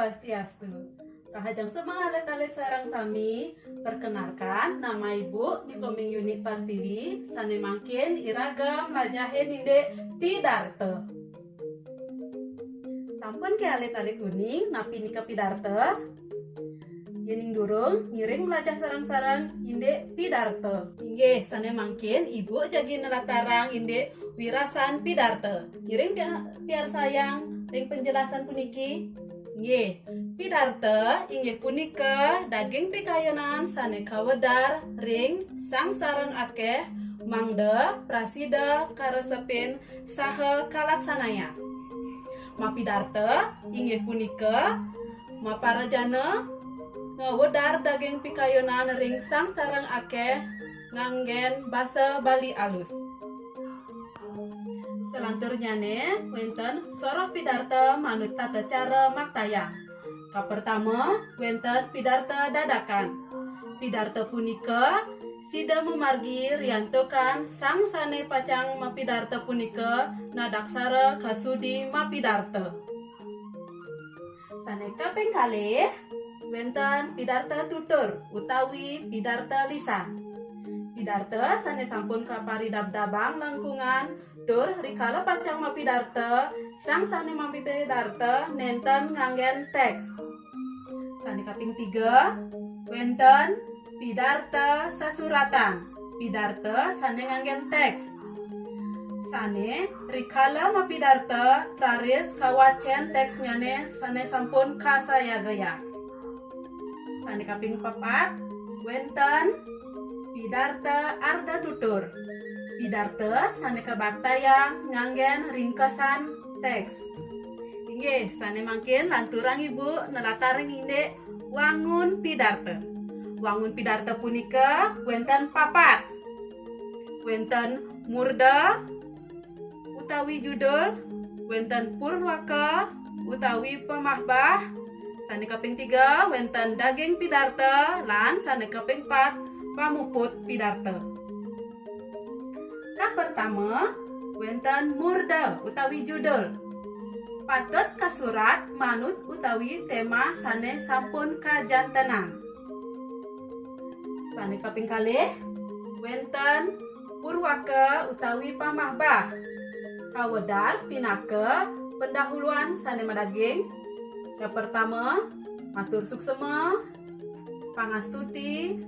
Swastiastu. Rahajang semangat alit sarang sami. Perkenalkan, nama Ibu Nikoming Yuni Partiwi. Sane mangkin iragam lajahin inde Pidarta. Sampun ke alit-alit kuning napi nika Pidarta. Yening durung ngiring melajah sarang-sarang inde Pidarta. Inggih sane mangkin Ibu jagi nelatarang inde wirasan Pidarta. Ngiring biar sayang ring penjelasan puniki. Nggih, Pidarta inggih punika daging pikayonan sane kawedar ring sang sareng akeh mangda prasida karesepin saha kalaksanaya. Mapidarta inggih punika maparajana ngawedar daging pikayonan ring sang sareng akeh nganggen basa Bali alus. Selanturnya wenten soro Pidarta manut tata cara maktayang. Kapertama wenten Pidarta dadakan. Pidarta punika sida memargi riantokan sang sane pacang mapidarta punika nadaksara kasudi mapidarta. Sane kaping kalih wenten Pidarta tutur utawi Pidarta lisan. Pidarta sane sampun kaparidab-dabang langkungan dur rikala pacang mapidarta sang sane mapidarta nenten nganggen teks. Sane kaping 3 wenten Pidarta sasuratan. Pidarta sane nganggen teks. Sane rikala mapidarta raris kawacen teksnya sane sampun kasayagaya. Sane kaping 4 wenten Pidarta arda tutur. Pidarta sane kabaktayang nganggen ringkesan teks. Inggih sane mangkin lanturang Ibu nelataring inde wangun Pidarta. Wangun Pidarta punika wenten papat. Wenten murda utawi judul, wenten purwaka utawi pemahbah. Sane kaping 3 wenten daging Pidarta lan sane kaping 4 pamuput Pidarta. Pertama, wenten murda utawi judul. Patut kasurat manut utawi tema sane sampun kajantenan. Sane kaping kalih, wenten purwaka utawi pamahbah. Kawedar pinaka pendahuluan sane madaging. Yang pertama, matur suksema, pangastuti,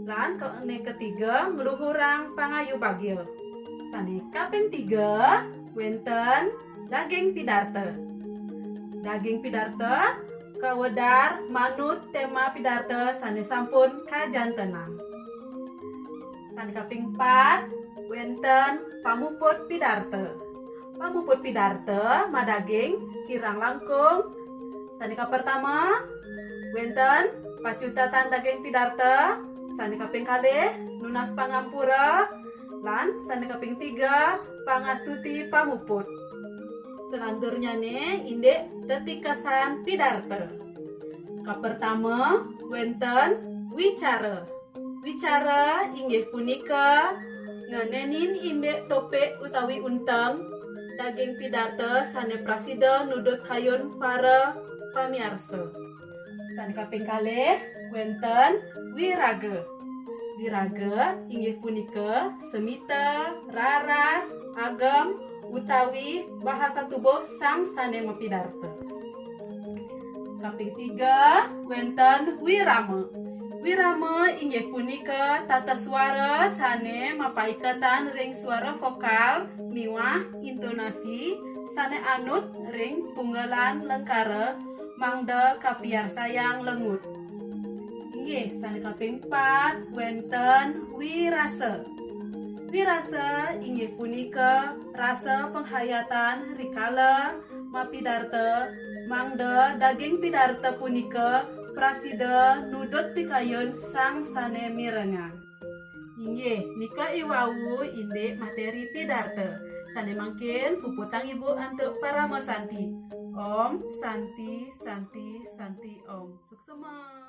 lan ketiga ngluhurang pangayu bagya. Sane kaping 3 wenten daging Pidarta. Daging Pidarta kawedar manut tema Pidarta sane sampun kajantenan. Sane kaping 4 wenten pamuput Pidarta. Pamuput Pidarta madaging kirang langkung. Sane pertama wenten pacutatan daging Pidarta. Sane kaping kalih nunas pangampura lan sane kaping 3 pangastuti pamuput. Selanturnya inde tetikasan Pidarta. Kapertama wenten wicara. Wicara inggih punika ngenenin inde tope utawi untang daging Pidarta sane prasida nudut kayun para pamiarsa. Sane kaping kalih wenten wiraga. Wiraga inggih punika semita, raras, agam utawi bahasa tubuh sang sane mapidarta. Kaping 3 wenten wirama. Wirama inggih punika tata suara sane mapaikatan ring suara vokal miwah intonasi sane anut ring punggelan lengkara mangda kapiar sayang lengut. Inggih sane kaping 4 wenten wirasa. Wirasa inggih punika rasa penghayatan rikala mapidarta mangda daging Pidarta punika prasida nudut pikayun sang sane mirengang. Inggih nika iwau inde materi Pidarta. Sane mangkin puputang Ibu untuk para mesanti. Om Santi Santi Santi Om. Suksema.